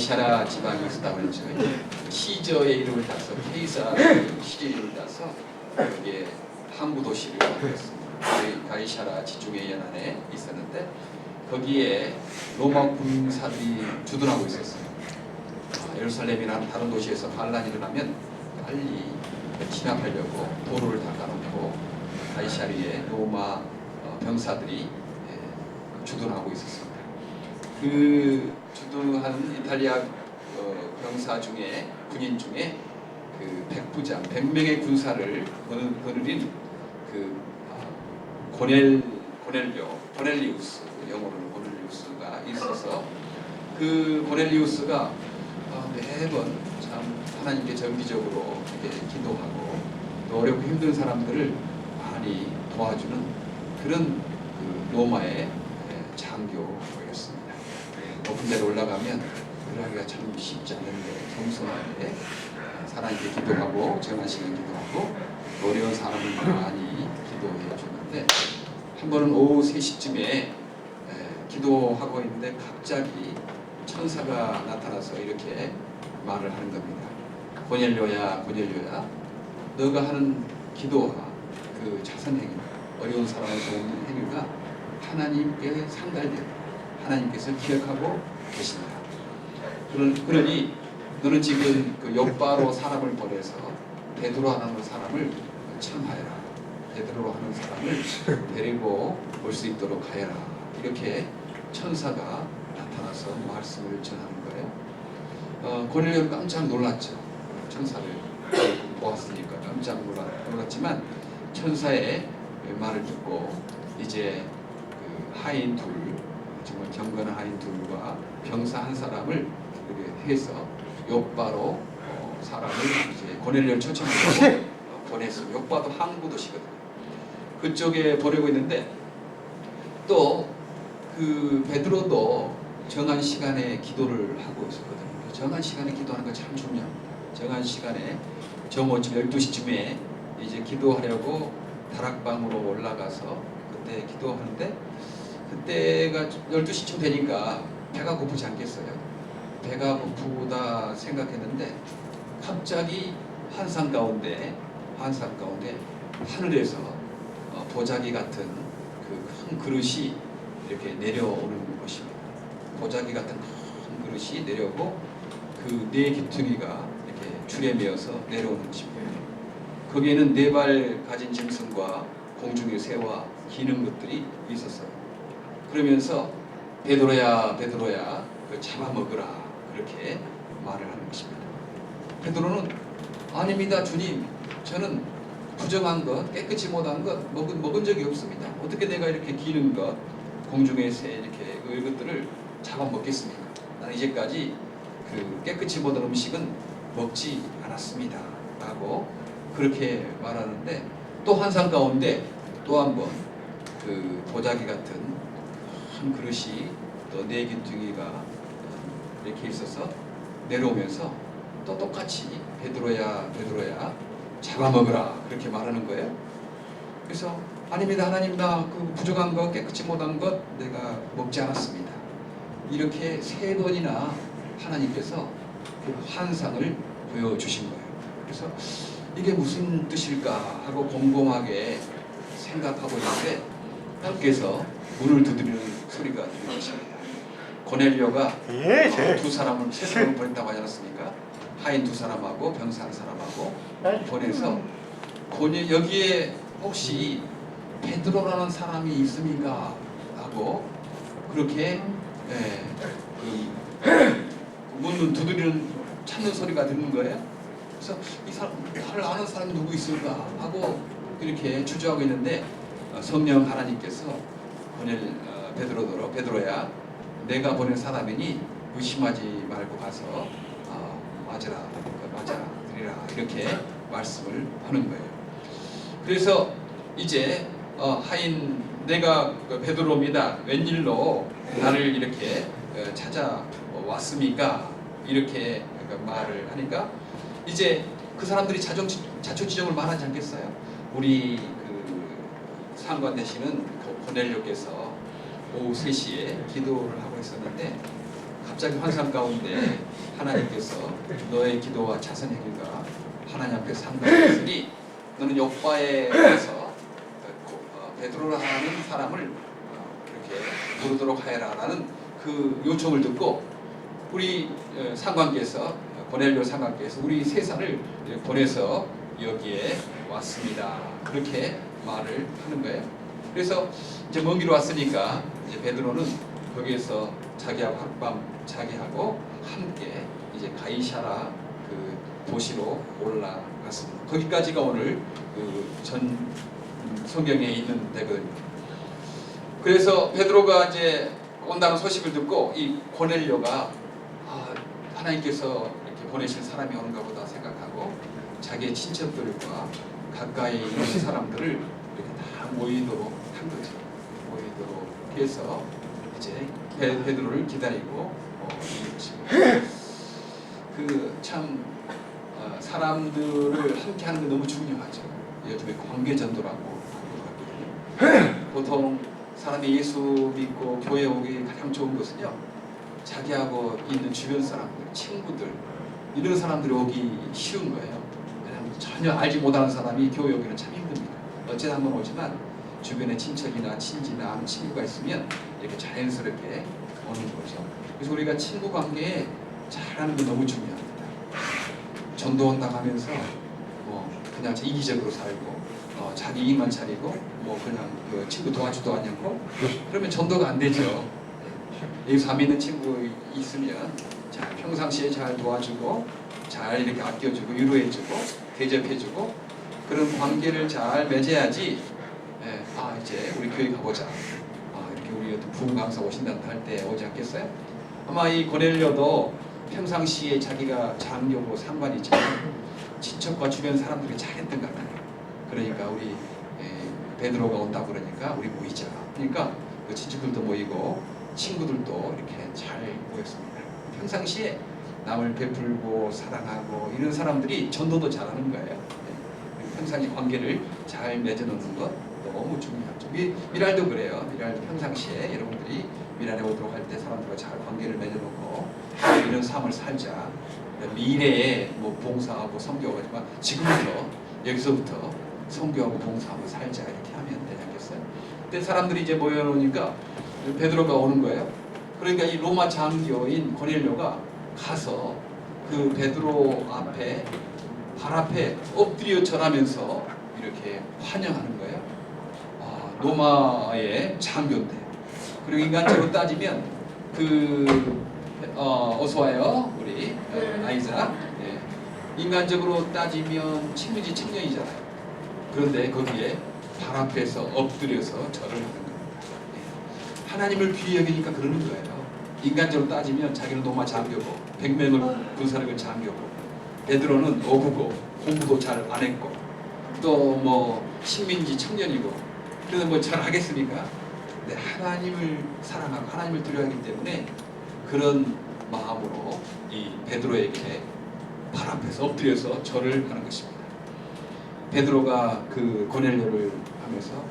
가이사라 지방이 있었다고 그랬죠. 시저의 이름을 따서 케이사 시저의 이름을 따서 여기에 항구 도시를 만들었습니다. 가이사라 지중해 연안에 있었는데 거기에 로마 군사들이 주둔하고 있었어요. 예루살렘이나 다른 도시에서 반란이 일어나면 빨리 진압하려고 도로를 닦아놓고 가이사리에 로마 병사들이 주둔하고 있었습니다. 그 주둔한 이탈리아 병사 중에 군인 중에 그 백부장 100명의 군사를 거느린 그 고넬리우스, 영어로는 고넬리우스가 있어서 그 고넬리우스가 매번 참 하나님께 정기적으로 이렇게 기도하고 또 어렵고 힘든 사람들을 많이 도와주는 그런 그 로마의 장교였습니다. 높은 데로 올라가면 그러기가 참 쉽지 않은데 겸손하게 하나님께 기도하고 정한 시간 기도하고 어려운 사람을 많이 기도해 주는데 한 번은 오후 3시쯤에 기도하고 있는데 갑자기 천사가 나타나서 이렇게 말을 하는 겁니다. 고넬료야, 고넬료야, 너가 하는 기도와 그 자선행위, 어려운 사람을 도우는 행위가 하나님께 상달되고 하나님께서 기억하고 계신다. 그러니 너는 지금 그 욥바로 사람을 보내서 베드로 하는 사람을 참하여라. 베드로 하는 사람을 데리고 올 수 있도록 하여라. 이렇게 천사가 나타나서 말씀을 전하는 거예요. 고넬료는 깜짝 놀랐죠. 천사를 보았으니까 깜짝 놀랐지만 천사의 말을 듣고 이제 그 하인 둘, 정말 경건한 하인 둘과 병사 한 사람을 해서 욥바로 사람을 이제 고넬료를 초청하고 보냈어요. 욥바도 항구 도시거든요. 그쪽에 보내고 있는데 또 그 베드로도 정한 시간에 기도를 하고 있었거든요. 정한 시간에 기도하는 거 참 중요합니다. 정한 시간에 정오쯤 12시쯤에 이제 기도하려고 다락방으로 올라가서 그때 기도하는데 그때가 12시쯤 되니까 배가 고프지 않겠어요? 배가 고프다 생각했는데 갑자기 환상 가운데 하늘에서 보자기 같은 그 큰 그릇이 이렇게 내려오는 것입니다. 보자기 같은 큰 그릇이 내려오고 그 네 기퉁이가 이렇게 줄에 매어서 내려오는 것입니다. 거기에는 4발 가진 짐승과 공중의 새와 기는 것들이 있었어요. 그러면서 베드로야, 베드로야, 그 잡아먹으라, 그렇게 말을 하는 것입니다. 베드로는 아닙니다, 주님. 저는 부정한 것, 깨끗이 못한 것 먹은 적이 없습니다. 어떻게 내가 이렇게 기는 것, 공중의 새 이렇게 이것들을 잡아먹겠습니까? 나는 이제까지 그 깨끗이 못한 음식은 먹지 않았습니다. 라고 그렇게 말하는데 또 환상 가운데 또 한 번 그 보자기 같은 큰 그릇이 또 4기퉁이가 이렇게 있어서 내려오면서 또 똑같이 베드로야, 베드로야, 잡아먹으라, 그렇게 말하는 거예요. 그래서 아닙니다, 하나님, 나 그 부족한 것, 깨끗이 못한 것 내가 먹지 않았습니다. 이렇게 3번이나 하나님께서 그 환상을 보여주신 거예요. 그래서 이게 무슨 뜻일까 하고 곰곰하게 생각하고 있는데 밖에서 문을 두드리는 소리가 들리십니다. 고넬료가 세 사람을 보냈다고 하지 않았습니까? 하인 2사람하고 병사 1사람하고 보내서 여기에 혹시 베드로라는 사람이 있습니까? 하고 그렇게 문 두드리는 찾는 소리가 들리는 거예요. 그래서 이 사람, 나를 아는 사람이 누구 있을까 하고 이렇게 주저하고 있는데 성령 하나님께서 베드로야, 내가 보낸 사람이니 의심하지 말고 가서 맞아라, 드리라, 이렇게 말씀을 하는 거예요. 그래서 이제 하인, 내가 베드로입니다. 웬일로 나를 이렇게 찾아왔습니까? 이렇게 말을 하니까 이제 그 사람들이 자초지종을 말하지 않겠어요? 우리 그 상관 되시는 고넬료께서 오후 3시에 기도를 하고 있었는데 갑자기 환상 가운데 하나님께서 너의 기도와 자선 행위가 하나님 앞에 상달했으니 너는 요바에 가서 베드로라는 사람을 이렇게 부르도록 하여라라는 그 요청을 듣고 우리 상관께서 고넬료 상관께서 우리 세 사람을 보내서 여기에 왔습니다. 그렇게 말을 하는 거예요. 그래서 이제 먼 길 왔으니까 이제 베드로는 거기에서 자기하고 함께 이제 가이사라 그 도시로 올라갔습니다. 거기까지가 오늘 그 전 성경에 있는 데거든요. 그래서 베드로가 이제 온다는 소식을 듣고 이 고넬료가 하나님께서 이렇게 보내실 사람이 오는가 보다 생각하고 자기의 친척들과 가까이 있는 사람들을 이렇게 다 모이도록 한 거죠. 모이도록 해서 이제 베드로를 기다리고 참 사람들을 함께 하는 게 너무 중요하죠. 요즘에 관계 전도라고 하거든요. 보통 사람이 예수 믿고 교회 오기 가장 좋은 것은요, 자기하고 있는 주변 사람들, 친구들 이런 사람들이 오기 쉬운 거예요. 왜냐하면 전혀 알지 못하는 사람이 교회 오기는 참 힘듭니다. 어쨌든 한번 오지만 주변에 친척이나 친지나 친구가 있으면 이렇게 자연스럽게 오는 거죠. 그래서 우리가 친구 관계에 잘하는 게 너무 중요합니다. 전도 온다고 하면서 그냥 이기적으로 살고 자기 이익만 차리고 그냥 그 친구 도와주도 않고 그러면 전도가 안 되죠. 예수 안 믿는 친구 있으면 평상시에 잘 도와주고 잘 이렇게 아껴주고 위로해주고 대접해주고 그런 관계를 잘 맺어야지. 이제 우리 교회 가보자. 이렇게 우리 부흥 강사 오신다고 할 때 오지 않겠어요? 아마 이 고넬료도 평상시에 자기가 장교고 상관이지만 친척과 주변 사람들이 잘했던 것 같아요. 그러니까 우리 베드로가 온다고 그러니까 우리 모이자. 그러니까 그 친척들도 모이고 친구들도 이렇게 잘 모였습니다. 평상시에 남을 베풀고 사랑하고 이런 사람들이 전도도 잘하는 거예요. 평상시 관계를 잘 맺어놓는 것 너무 중요하죠. 미랄도 그래요. 미랄도 평상시에 여러분들이 미랄에 오도록 할 때 사람들과 잘 관계를 맺어놓고 이런 삶을 살자. 미래에 봉사하고 선교하지만 지금부터 여기서부터 선교하고 봉사하고 살자 이렇게 하면 되지 않겠어요? 근데 사람들이 이제 모여놓으니까 베드로가 오는 거예요. 그러니까 이 로마 장교인 고넬료가 가서 그 베드로 앞에 발 앞에 엎드려 절하면서 이렇게 환영하는 거예요. 로마의 장교인데. 그리고 인간적으로 따지면 어서 와요 우리 아이자. 인간적으로 따지면 친구지 친년이잖아요. 그런데 거기에 발 앞에서 엎드려서 절을 하는 겁니다. 하나님을 귀히 여기니까 그러는 거예요. 인간적으로 따지면 자기는 로마 장교고 100명을 군사력을 장교고 베드로는 어부고 공부도 잘 안 했고 또 식민지 청년이고 그래도 잘 하겠습니까? 근데 하나님을 사랑하고 하나님을 두려워하기 때문에 그런 마음으로 이 베드로에게 발 앞에서 엎드려서 절을 하는 것입니다. 베드로가 그 고넬료를 하면서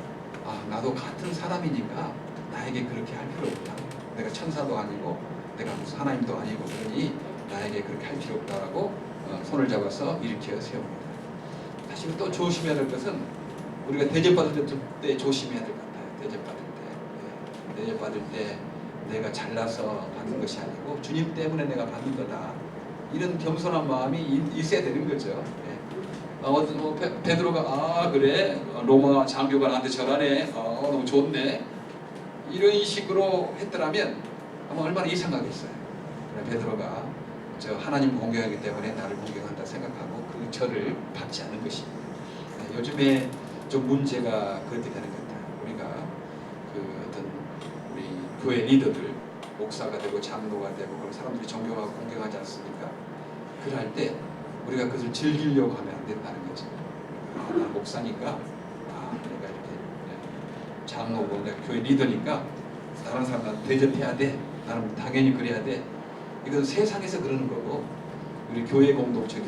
나도 같은 사람이니까 나에게 그렇게 할 필요 없다. 내가 천사도 아니고 내가 무슨 하나님도 아니고 그러니 나에게 그렇게 할 필요 없다라고 손을 잡아서 일으켜 세웁니다. 사실 또 조심해야 될 것은 우리가 대접받을 때 조심해야 될 것 같아요. 대접받을 때 내가 잘나서 받는 것이 아니고 주님 때문에 내가 받는 거다. 이런 겸손한 마음이 있어야 되는 거죠. 베드로가 그래 로마 장교가 나한테 절하네. 너무 좋네. 이런 식으로 했더라면 아마 얼마나 이상하겠어요. 베드로가 하나님 공경하기 때문에 나를 공경한다 생각하고 그 절을 받지 않는 것입니다. 요즘에 좀 문제가 그렇게 되는 것 같아요. 우리가 어떤 우리 교회 리더들 목사가 되고 장로가 되고 그런 사람들이 존경하고 공경하지 않습니까? 그럴 때 우리가 그것을 즐기려고 하면 안 된다는 거죠. 나는 목사니까 내가 이렇게 장로고 내가 교회 리더니까 다른 사람한테 대접해야 돼. 나는 당연히 그래야 돼. 이건 세상에서 그러는 거고 우리 교회 공동체는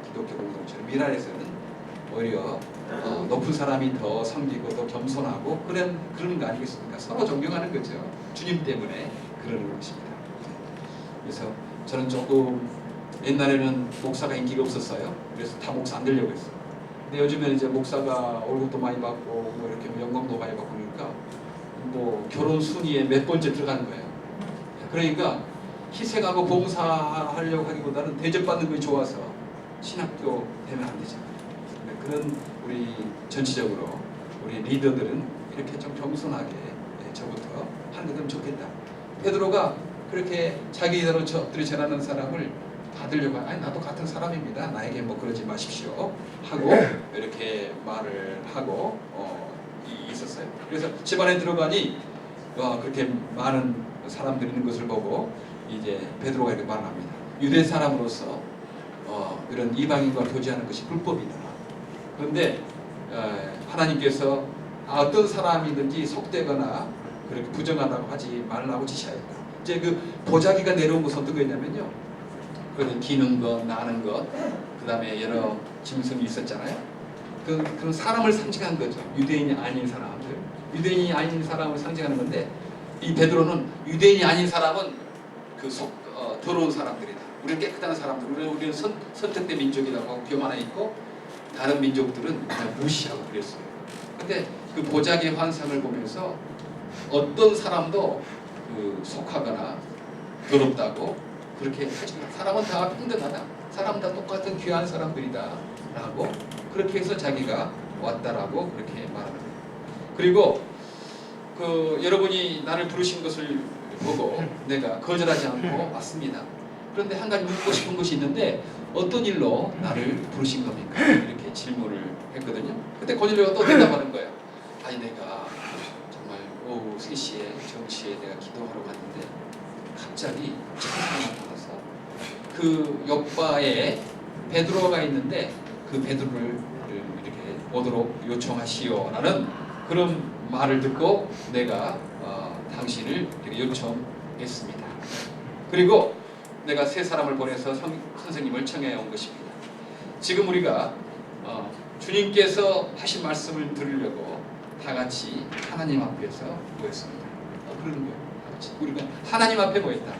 기독교 공동체는 미랄에서는 오히려 높은 사람이 더 섬기고 더 겸손하고 그런 거 아니겠습니까? 서로 존경하는 거죠. 주님 때문에 그러는 것입니다. 그래서 저는 조금 옛날에는 목사가 인기가 없었어요. 그래서 다 목사 안 되려고 했어요. 근데 요즘에는 이제 목사가 월급도 많이 받고 뭐 이렇게 영광도 많이 받고 그러니까 뭐 결혼 순위에 몇 번째 들어가는 거예요. 그러니까 희생하고 봉사하려고 하기보다는 대접받는 게 좋아서 신학교 되면 안 되잖아요. 그런 우리 전체적으로 우리 리더들은 이렇게 좀 겸손하게 저부터 하는 게 좀 좋겠다. 베드로가 그렇게 자기들이 전하는 사람을 받으려고 아니 나도 같은 사람입니다. 나에게 뭐 그러지 마십시오 하고 이렇게 말을 하고 있었어요. 그래서 집안에 들어가니 그렇게 많은 사람들이 있는 것을 보고 이제 베드로가 이렇게 말합니다. 유대 사람으로서 이런 이방인과 교제하는 것이 불법이다. 그런데 하나님께서 어떤 사람이든지 속되거나 그렇게 부정하다고 하지 말라고 지시하였다. 이제 그 보자기가 내려온 것은 어떤 거였냐면요. 그 기는 것, 나는 것, 그 다음에 여러 짐승이 있었잖아요. 그런 사람을 상징한 거죠. 유대인이 아닌 사람들. 유대인이 아닌 사람을 상징하는 건데 이 베드로는 유대인이 아닌 사람은 더러운 사람들이다. 우리는 깨끗한 사람들, 우리는 선택된 민족이라고 하고 교만해 있고 다른 민족들은 그냥 무시하고 그랬어요. 근데 그 보자기의 환상을 보면서 어떤 사람도 속하거나 더럽다고 그렇게 하지 마. 사람은 다 평등하다. 사람은 다 똑같은 귀한 사람들이다. 라고 그렇게 해서 자기가 왔다라고 그렇게 말하는 거예요. 그리고 여러분이 나를 부르신 것을 보고 내가 거절하지 않고 왔습니다. 그런데 한 가지 묻고 싶은 것이 있는데 어떤 일로 나를 부르신 겁니까? 이렇게 질문을 했거든요. 그때 고넬료가 또 대답하는 거예요. 아니 내가 정말 오후 3시에 정시에 내가 기도하러 갔는데 갑자기 천사가 나타나서 그 옆바에 베드로가 있는데 그 베드로를 이렇게 오도록 요청하시오라는 그런 말을 듣고 내가 당신을 이렇게 요청했습니다. 그리고 내가 세 사람을 보내서 선생님을 청해 온 것입니다. 지금 우리가 주님께서 하신 말씀을 들으려고 다 같이 하나님 앞에서 모였습니다. 그러는 거예요. 다 같이. 우리가 하나님 앞에 모였다.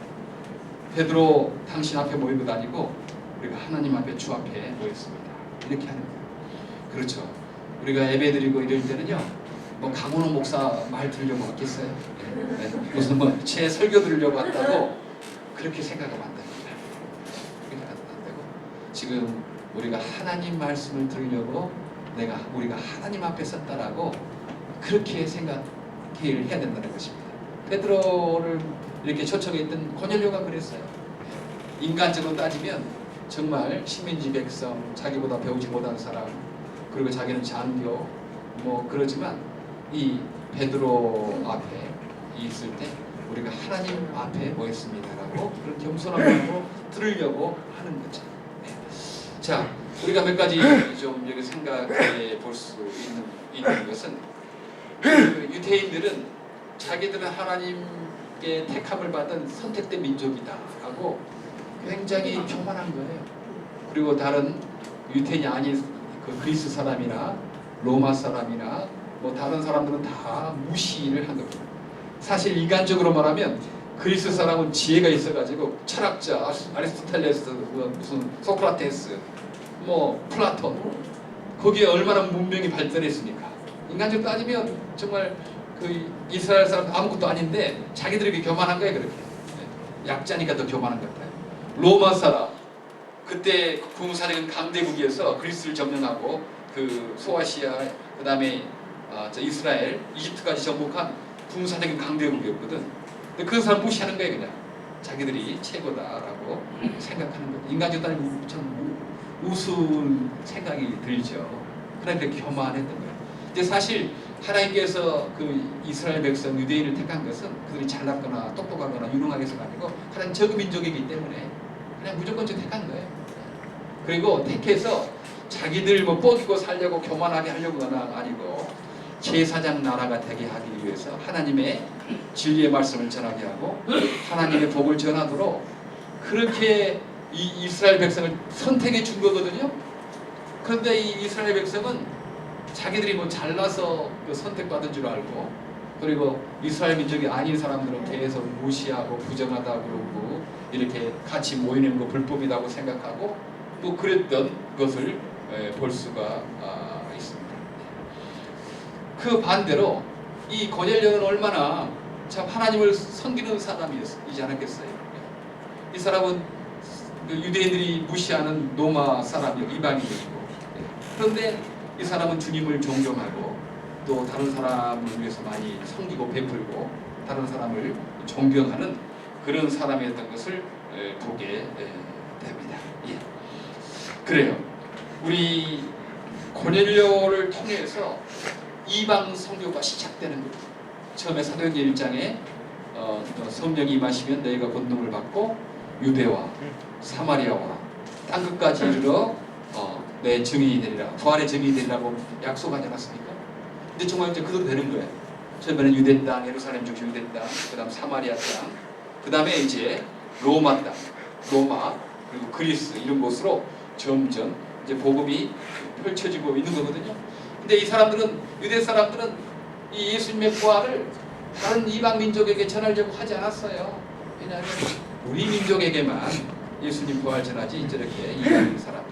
베드로 당신 앞에 모인 것 아니고 우리가 하나님 앞에 주 앞에 모였습니다. 이렇게 하는 거예요. 그렇죠. 우리가 예배드리고 이럴 때는요. 뭐 강원호 목사 말 들으려고 왔겠어요? 네. 무슨 뭐 제 설교 들으려고 왔다고 그렇게 생각하면 안 됩니다. 그렇게 안 되고 지금 우리가 하나님 말씀을 들으려고 우리가 하나님 앞에 섰다라고 그렇게 생각을 해야 된다는 것입니다. 베드로를 이렇게 초청했던 고넬료가 그랬어요. 인간적으로 따지면 정말 식민지 백성, 자기보다 배우지 못한 사람, 그리고 자기는 장교, 뭐 그러지만 이 베드로 앞에 있을 때 우리가 하나님 앞에 모였습니다라고 그런 겸손함으로 들으려고 하는 거죠. 네. 자, 우리가 몇 가지 좀 여기 생각해 볼 수 있는 것은 그 유대인들은 자기들은 하나님께 택함을 받은 선택된 민족이다라고 굉장히 교만한 거예요. 그리고 다른 유대인이 아닌 그 그리스 사람이나 로마 사람이나 뭐 다른 사람들은 다 무시를 한 겁니다. 사실 인간적으로 말하면 그리스 사람은 지혜가 있어가지고 철학자 아리스토텔레스, 무슨 소크라테스, 뭐 플라톤 거기에 얼마나 문명이 발전했습니까? 인간적으로 따지면 정말 그 이스라엘 사람 아무것도 아닌데 자기들에게 교만한 거예요. 그렇게 약자니까 더 교만한 것 같아요. 로마 사람 그때 군사력은 강대국이어서 그리스를 점령하고 그 소아시아 그 다음에 이스라엘 이집트까지 정복한 군사적인 강대국이었거든. 근데 그 사람 무시하는 거예요. 그냥 자기들이 최고다라고 생각하는 거예요. 인간적으로 따지면 참 우스운 생각이 들죠. 그러니까 교만했던 거예요. 근데 사실 하나님께서 그 이스라엘 백성 유대인을 택한 것은 그들이 잘났거나 똑똑하거나 유능하게 해서가 아니고 하나님 적은 민족이기 때문에 그냥 무조건 택한 거예요. 그리고 택해서 자기들 뭐 뻐기고 살려고 교만하게 하려고가 아니고 제사장 나라가 되게 하기 위해서 하나님의 진리의 말씀을 전하게 하고 하나님의 복을 전하도록 그렇게 이 이스라엘 백성을 선택해 준 거거든요. 그런데 이 이스라엘 백성은 자기들이 뭐 잘나서 그 선택받은 줄 알고 그리고 이스라엘 민족이 아닌 사람들은 계속 무시하고 부정하다고 그러고 이렇게 같이 모이는 거 불법이라고 생각하고 뭐 그랬던 것을 볼 수가 있습니다. 그 반대로 이 고넬료는 얼마나 참 하나님을 섬기는 사람이지 않았겠어요. 이 사람은 유대인들이 무시하는 로마 사람이고 이방인이고, 그런데 이 사람은 주님을 존경하고 또 다른 사람을 위해서 많이 섬기고 베풀고 다른 사람을 존경하는 그런 사람이었던 것을 보게 됩니다. 예. 그래요. 우리 고넬료를 통해서 이방 선교가 시작되는 거예요. 처음에 사도행전 1장에 성령이 임하시면 너희가 권능을 받고 유대와 사마리아와 땅끝까지 이르러 내 증인이 되리라, 부활의 증인이 되리라고 약속하지 않았습니까? 근데 정말 이제 그대로 되는 거예요. 처음에는 유대 땅, 예루살렘 중심 유대 땅, 그 다음 사마리아 땅, 그 다음에 이제 로마 땅, 로마, 그리고 그리스 이런 곳으로 점점 이제 복음이 펼쳐지고 있는 거거든요. 근데 이 사람들은, 유대 사람들은 이 예수님의 부활을 다른 이방 민족에게 전하려고 하지 않았어요. 왜냐하면 우리 민족에게만 예수님 부활 전하지 저렇게 이방 사람들,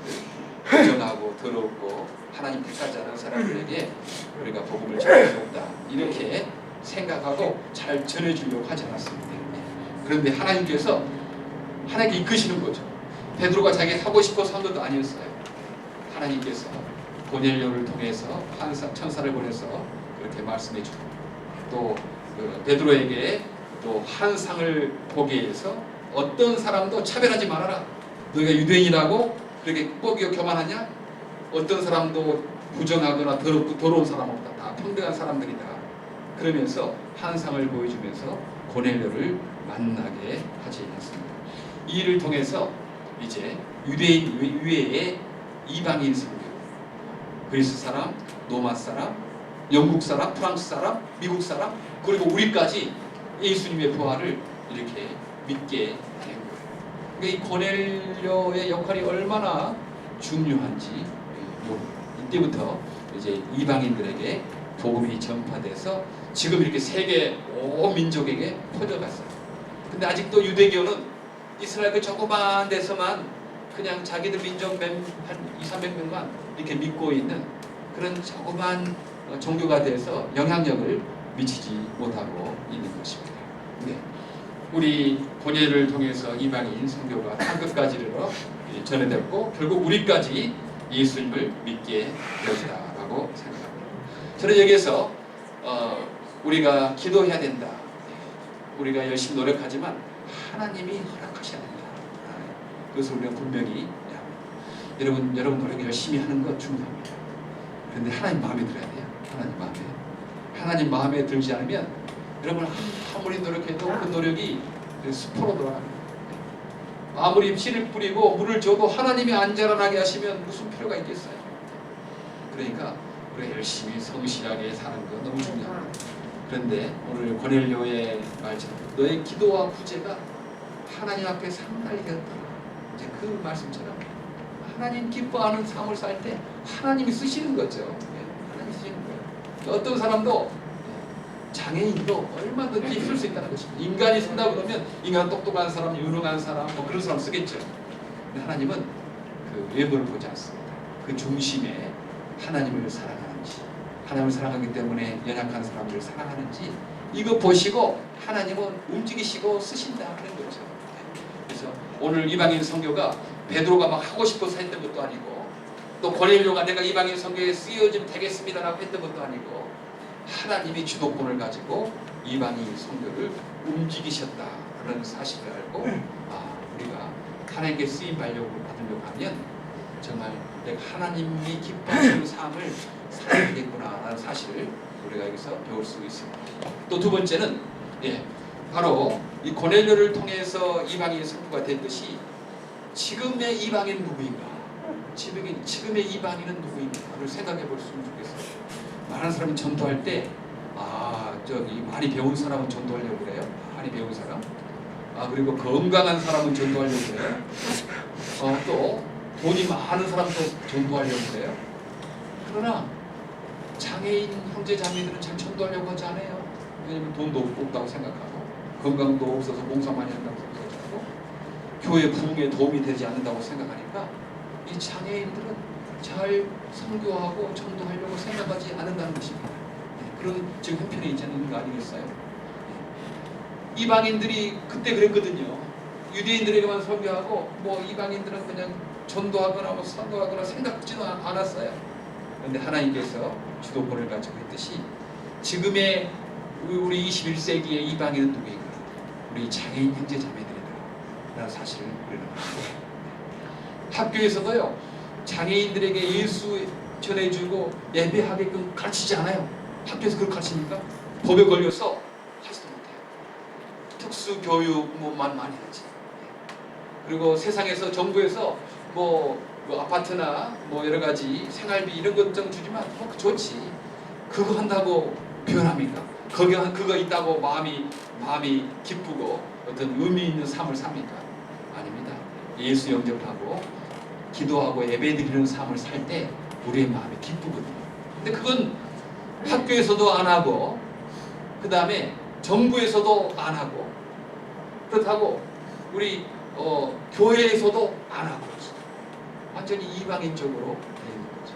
부정하고 더럽고 하나님 부사하지 않은 사람들에게 우리가 복음을 전할 수 없다, 이렇게 생각하고 잘 전해주려고 하지 않았습니다. 그런데 하나님께서 하나님께 이끄시는 거죠. 베드로가 자기가 하고 싶어서 한 것도 아니었어요. 하나님께서 고넬료를 통해서 천사를 보내서 그렇게 말씀해 주고, 또 베드로에게 또 환상을 보게 해서 어떤 사람도 차별하지 말아라. 너희가 유대인이라고 그렇게 뻐기고 교만하냐? 어떤 사람도 부정하거나 더럽고 더러운 사람 없다. 다 평등한 사람들이다. 그러면서 환상을 보여주면서 고넬료를 만나게 하지 않습니다. 이 일을 통해서 이제 유대인 이외의 이방인 선교, 그리스 사람, 로마 사람, 영국 사람, 프랑스 사람, 미국 사람, 그리고 우리까지 예수님의 부활을 이렇게 믿게 된 거예요. 그러니까 이 고넬료의 역할이 얼마나 중요한지 이때부터 이제 이방인들에게 복음이 전파돼서 지금 이렇게 세계 온 민족에게 퍼져갔어요. 근데 아직도 유대교는 이스라엘 그 조그만 데서만 그냥 자기들 민족 한 200~300명만 이렇게 믿고 있는 그런 조그만 종교가 돼서 영향력을 미치지 못하고 있는 것입니다. 네. 우리 고넬료를 통해서 이방인 선교가 땅끝까지 이르러 전해졌고 결국 우리까지 예수님을 믿게 되었다라고 생각합니다. 저는 여기에서 우리가 기도해야 된다. 우리가 열심히 노력하지만 하나님이 허락하셔야 된다. 그것을 우리가 분명히 여러분 노력 열심히 하는 것 중요합니다. 그런데 하나님 마음에 들어야 돼요. 하나님 마음에 들지 않으면 여러분 아무리 노력해도 그 노력이 수포로 돌아갑니다. 아무리 씨를 뿌리고 물을 줘도 하나님이 안 자라나게 하시면 무슨 필요가 있겠어요? 그러니까 우리가 열심히 성실하게 사는 거 너무 중요합니다. 그런데 오늘 고넬료의 말처럼 너의 기도와 구제가 하나님 앞에 상달이 되었다. 이제 그 말씀처럼 하나님 기뻐하는 삶을 살 때 하나님이 쓰시는 거죠. 하나님이 쓰시는 거예요. 어떤 사람도 장애인도 얼마든지 쓸 수 있다는 것입니다. 인간이 쓴다고 그러면 인간 똑똑한 사람, 유능한 사람, 뭐 그런 사람 쓰겠죠. 근데 하나님은 그 외모를 보지 않습니다. 그 중심에 하나님을 사랑하는지, 하나님을 사랑하기 때문에 연약한 사람들을 사랑하는지 이거 보시고 하나님은 움직이시고 쓰신다 하는 거죠. 그래서 오늘 이방인 선교가 베드로가 막 하고 싶어서 했던 것도 아니고 또 고넬료가 내가 이방인 선교에 쓰여지면 되겠습니다라고 했던 것도 아니고 하나님이 주도권을 가지고 이방인 선교를 움직이셨다는 사실을 알고 우리가 하나님께 쓰임 받으려고 하면 정말 내가 하나님이 기뻐하시는 삶을 살아야겠구나라는 사실을 우리가 여기서 배울 수 있습니다. 또 두 번째는 바로 이 고넬료를 통해서 이방인 선교가 됐듯이 지금의 이방인은 누구인가? 지금의 이방인은 누구인가를 생각해 볼 수 있으면 좋겠어요. 많은 사람이 전도할 때 저기 많이 배운 사람은 전도하려고 그래요. 많이 배운 사람. 그리고 건강한 사람은 전도하려고 그래요. 또 돈이 많은 사람도 전도하려고 그래요. 그러나 장애인 형제 자매들은 잘 전도하려고 하지 않아요. 왜냐하면 돈도 없다고 생각하고 건강도 없어서 봉사 많이 한다고 생각하고 교회 부흥에 도움이 되지 않는다고 생각하니까 이 장애인들은 잘 선교하고 전도하려고 생각하지 않는다는 것입니다. 그런 지금 형편에 있지 않는 거 아니겠어요? 이방인들이 그때 그랬거든요. 유대인들에게만 선교하고 뭐 이방인들은 그냥 전도하거나 뭐 선교하거나 생각지도 않았어요. 그런데 하나님께서 주도권을 가지고 있듯이 지금의 우리 21세기의 이방인은 누구인가? 우리 장애인 형제자매들이다 라는 사실을 우리는 알고, 학교에서도요 장애인들에게 예수 전해주고 예배하게끔 가르치지 않아요. 학교에서 그렇게 가르칩니까? 법에 걸려서 하지도 못해요. 특수교육만 많이 하지. 그리고 세상에서 정부에서 뭐 아파트나 뭐 여러 가지 생활비 이런 것 좀 주지만 뭐 좋지. 그거 한다고 변합니까? 그거 있다고 마음이 기쁘고 어떤 의미 있는 삶을 삽니까? 아닙니다. 예수 영접하고 기도하고 예배드리는 삶을 살 때 우리의 마음이 기쁘거든요. 근데 그건 학교에서도 안 하고 그 다음에 정부에서도 안 하고 그렇다고 우리 교회에서도 안 하고 완전히 이방인적으로 되는 거죠.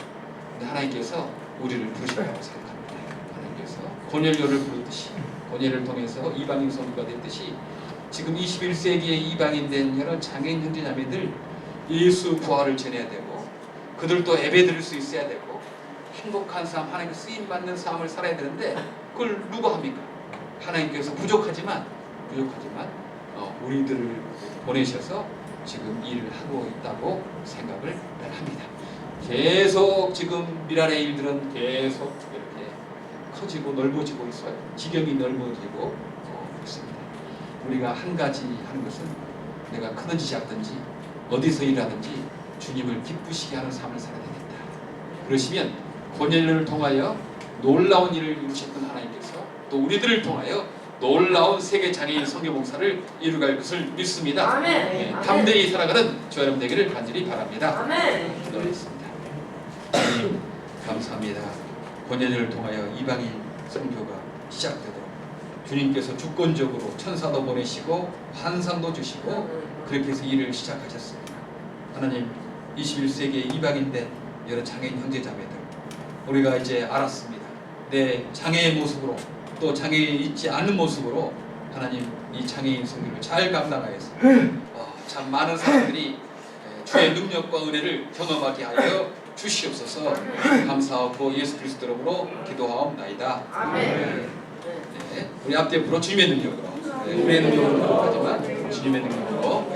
근데 하나님께서 우리를 부르셨다고 생각합니다. 하나님께서 고넬료를 부르듯이 고넬료를 통해서 이방인 선교가 됐듯이 지금 21세기에 이방인 된 여러 장애인 형제자매들 예수 부활을 전해야 되고 그들도 예배드릴 수 있어야 되고 행복한 삶, 하나님께 쓰임받는 삶을 살아야 되는데 그걸 누가 합니까? 하나님께서 부족하지만 우리들을 보내셔서 지금 일을 하고 있다고 생각을 합니다. 계속 지금 미랄의 일들은 계속 이렇게 커지고 넓어지고 있어요. 지경이 넓어지고 있습니다. 우리가 한 가지 하는 것은 내가 크든지 작든지 어디서 일하든지 주님을 기쁘시게 하는 삶을 살아야 되겠다. 그러시면 고넬료를 통하여 놀라운 일을 이루셨던 하나님께서 또 우리들을 통하여 놀라운 세계 장애인 선교봉사를 이루갈 것을 믿습니다. 아멘. 담대히 살아가는 저 여러분 되기를 간절히 바랍니다. 아멘. 기도하겠습니다. 하나님 감사합니다. 고넬료를 통하여 이방인 선교가 시작되도록 주님께서 주권적으로 천사도 보내시고 환상도 주시고 그렇게 해서 일을 시작하셨습니다. 하나님 21세기의 이방인된 여러 장애인 형제자매들 우리가 이제 알았습니다. 내 장애의 모습으로 또 장애인 있지 않은 모습으로 하나님 이 장애인 선교를 잘 감당하여서 참 많은 사람들이 주의 능력과 은혜를 경험하게 하여 주시옵소서. 감사하고 예수 그리스도 이름으로 기도하옵나이다. 아멘. 우리 앞뒤 앞으로 주님의 능력으로 우리의 능력으로 하지만 주님의 능력으로